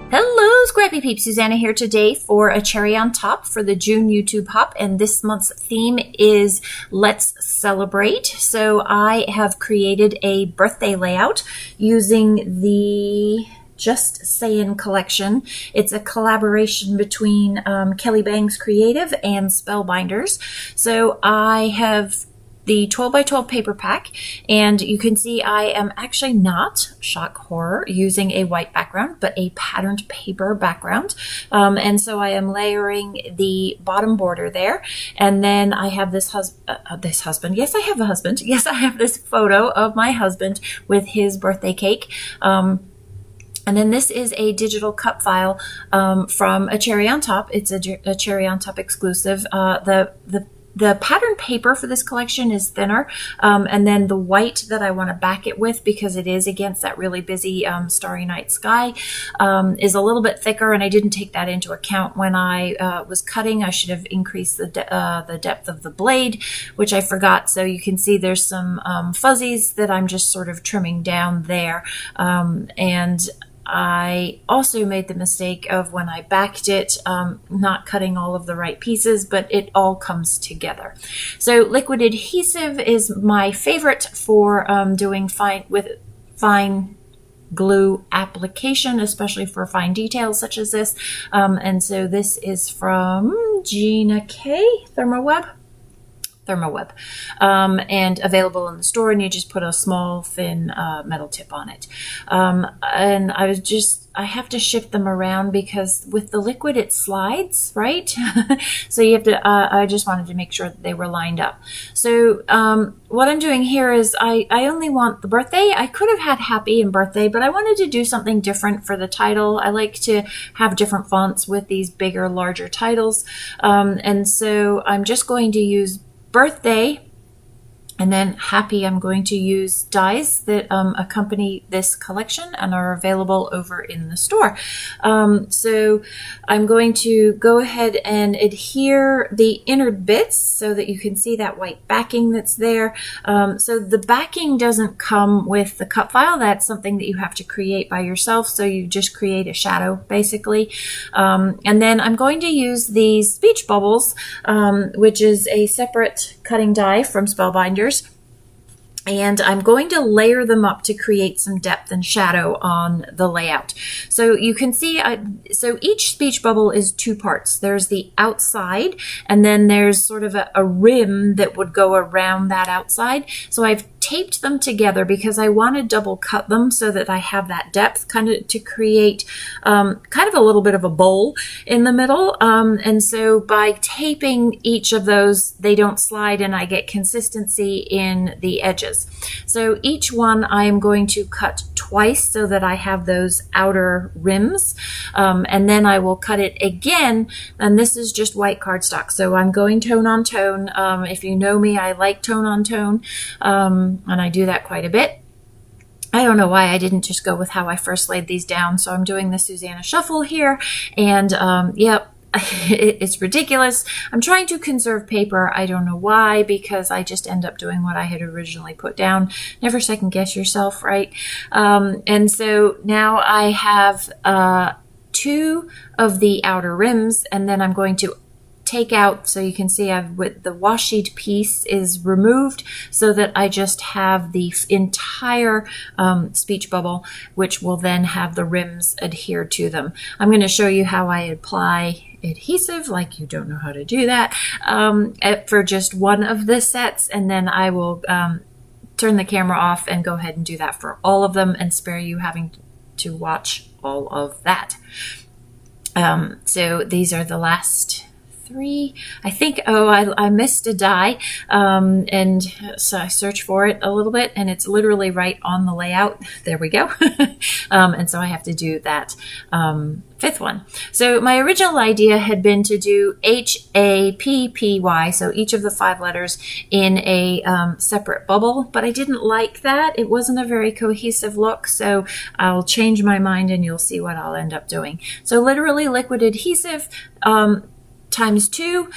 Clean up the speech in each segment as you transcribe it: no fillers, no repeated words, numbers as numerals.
Hello, Scrappy Peeps. Suzanna here today for a cherry on top for the June YouTube Hop, and this month's theme is Let's Celebrate. So I have created a birthday layout using the Just Sayin collection. It's a collaboration between Kelly Bangs Creative and Spellbinders. So I have the 12 by 12 paper pack, and you can see I am actually not, shock horror, using a white background, but a patterned paper background. And so I am layering the bottom border there. And then I have this husband. Yes, I have a husband. Yes, I have this photo of my husband with his birthday cake. And then this is a digital cup file from a cherry on top. It's a cherry on top exclusive. The pattern paper for this collection is thinner, and then the white that I want to back it with, because it is against that really busy starry night sky, is a little bit thicker, and I didn't take that into account when I was cutting. I should have increased the depth of the blade, which I forgot. So you can see there's some fuzzies that I'm just sort of trimming down there, and I also made the mistake of, when I backed it, not cutting all of the right pieces, but it all comes together. So liquid adhesive is my favorite for doing fine glue application, especially for fine details such as this. And so this is from Gina K. Thermoweb, and available in the store, and you just put a small thin metal tip on it. And I have to shift them around because with the liquid it slides, right? So you have to, I just wanted to make sure that they were lined up. So what I'm doing here is I only want the birthday. I could have had happy and birthday, but I wanted to do something different for the title. I like to have different fonts with these bigger, larger titles. And so I'm just going to use birthday, and then happy. I'm going to use dies that accompany this collection and are available over in the store. So I'm going to go ahead and adhere the inner bits so that you can see that white backing that's there. So the backing doesn't come with the cut file. That's something that you have to create by yourself. So you just create a shadow basically. And then I'm going to use these speech bubbles, which is a separate cutting die from Spellbinders. And I'm going to layer them up to create some depth and shadow on the layout. So you can see, so each speech bubble is two parts. There's the outside, and then there's sort of a rim that would go around that outside. So I've taped them together because I want to double cut them so that I have that depth, kind of to create kind of a little bit of a bowl in the middle. And so by taping each of those, they don't slide, and I get consistency in the edges. So each one I am going to cut twice so that I have those outer rims, and then I will cut it again, and this is just white cardstock. So I'm going tone on tone. If you know me, I like tone on tone, and I do that quite a bit. I don't know why I didn't just go with how I first laid these down, so I'm doing the Suzanna shuffle here, and yep. It's ridiculous. I'm trying to conserve paper. I don't know why, because I just end up doing what I had originally put down. Never second guess yourself, right? And so now I have two of the outer rims, and then I'm going to take out, so you can see with the washi sheet piece is removed, so that I just have the entire speech bubble, which will then have the rims adhered to them. I'm going to show you how I apply adhesive, like you don't know how to do that, for just one of the sets, and then I will turn the camera off and go ahead and do that for all of them and spare you having to watch all of that. So these are the last three. I think, I missed a die, and so I searched for it a little bit, and it's literally right on the layout. There we go. And so I have to do that fifth one. So my original idea had been to do HAPPY, so each of the 5 letters in a separate bubble, but I didn't like that. It wasn't a very cohesive look, so I'll change my mind and you'll see what I'll end up doing. So literally liquid adhesive times 2,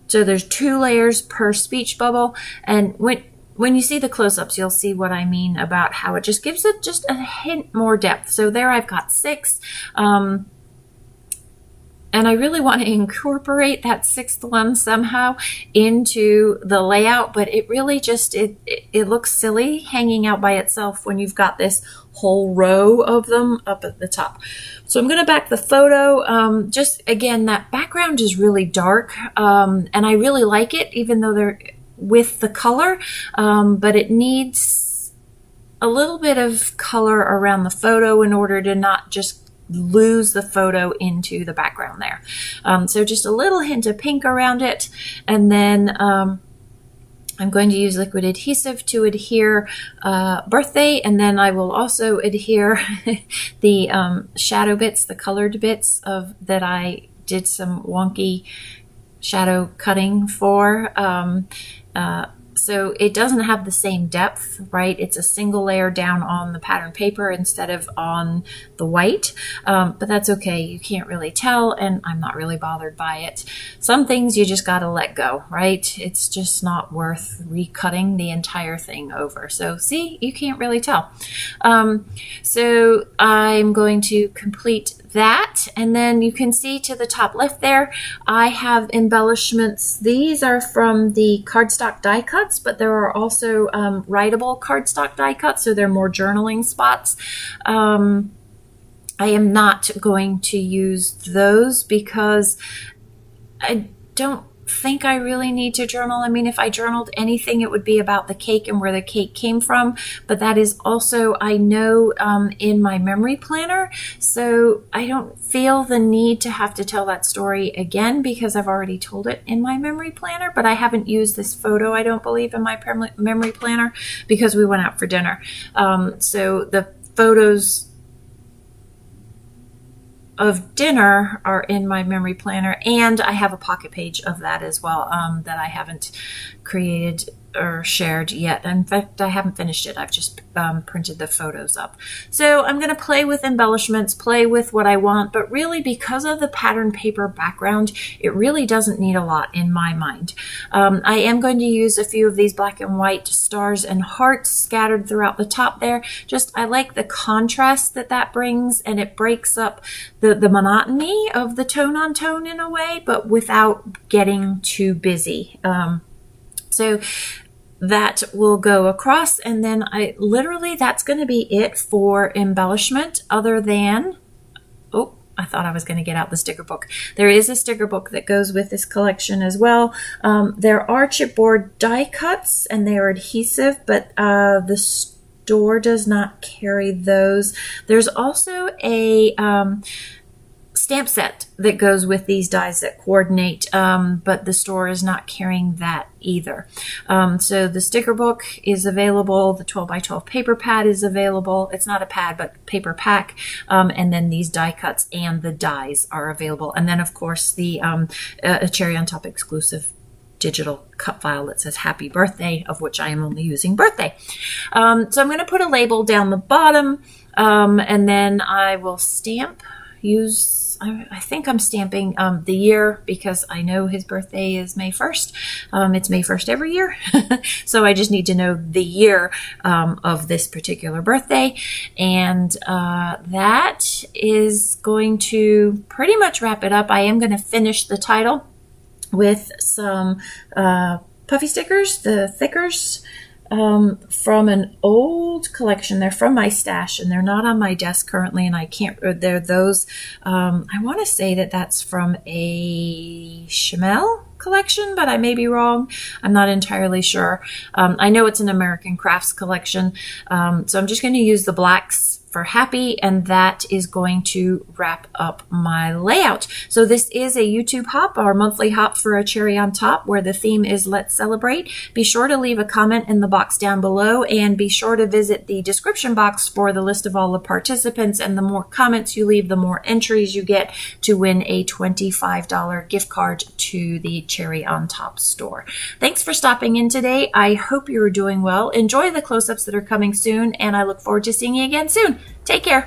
so there's 2 layers per speech bubble, and when you see the close-ups, you'll see what I mean about how it just gives it just a hint more depth. So there I've got 6. And I really want to incorporate that 6th one somehow into the layout, but it really just, it looks silly hanging out by itself when you've got this whole row of them up at the top. So I'm going to back the photo. Just again, that background is really dark, and I really like it, even though they're with the color, but it needs a little bit of color around the photo in order to not just lose the photo into the background there. So just a little hint of pink around it, and then I'm going to use liquid adhesive to adhere birthday, and then I will also adhere the shadow bits, the colored bits of that I did some wonky shadow cutting for. So it doesn't have the same depth, right? It's a single layer down on the pattern paper instead of on the white, but that's okay. You can't really tell, and I'm not really bothered by it. Some things you just got to let go, right? It's just not worth recutting the entire thing over. So see, you can't really tell. So I'm going to complete that, and then you can see to the top left there, I have embellishments. These are from the cardstock die cuts, but there are also writable cardstock die cuts, so they're more journaling spots. I am not going to use those because I don't think I really need to journal. I mean, if I journaled anything, it would be about the cake and where the cake came from, but that is also, I know, in my memory planner, so I don't feel the need to have to tell that story again because I've already told it in my memory planner. But I haven't used this photo, I don't believe, in my memory planner because we went out for dinner. So the photos of dinner are in my memory planner, and I have a pocket page of that as well, that I haven't created or shared yet. In fact, I haven't finished it. I've just printed the photos up. So I'm going to play with embellishments, play with what I want, but really because of the pattern paper background, it really doesn't need a lot in my mind. I am going to use a few of these black and white stars and hearts scattered throughout the top there. Just, I like the contrast that that brings, and it breaks up the monotony of the tone on tone in a way, but without getting too busy. So that will go across, and then that's going to be it for embellishment, other than, oh, I thought I was going to get out the sticker book. There is a sticker book that goes with this collection as well. There are chipboard die cuts, and they are adhesive, but the store does not carry those. There's also a stamp set that goes with these dies that coordinate, but the store is not carrying that either. So the sticker book is available. The 12 by 12 paper pad is available. It's not a pad, but paper pack. And then these die cuts and the dies are available. And then, of course, the a cherry on top exclusive digital cut file that says happy birthday, of which I am only using birthday. So I'm going to put a label down the bottom, and then I will I think I'm stamping the year because I know his birthday is May 1st. It's May 1st every year. So I just need to know the year of this particular birthday. And that is going to pretty much wrap it up. I am going to finish the title with some puffy stickers, the thickers, from an old collection. They're from my stash, and they're not on my desk currently, and I can't, they're those, I want to say that that's from a Chamel collection, but I may be wrong. I'm not entirely sure. I know it's an American Crafts collection, so I'm just going to use the blacks for happy, and that is going to wrap up my layout. So this is a YouTube hop, our monthly hop for a cherry on top, where the theme is Let's Celebrate. Be sure to leave a comment in the box down below, and be sure to visit the description box for the list of all the participants, and the more comments you leave, the more entries you get to win a $25 gift card to the Cherry on Top store. Thanks for stopping in today. I hope you're doing well. Enjoy the close-ups that are coming soon, and I look forward to seeing you again soon. Take care.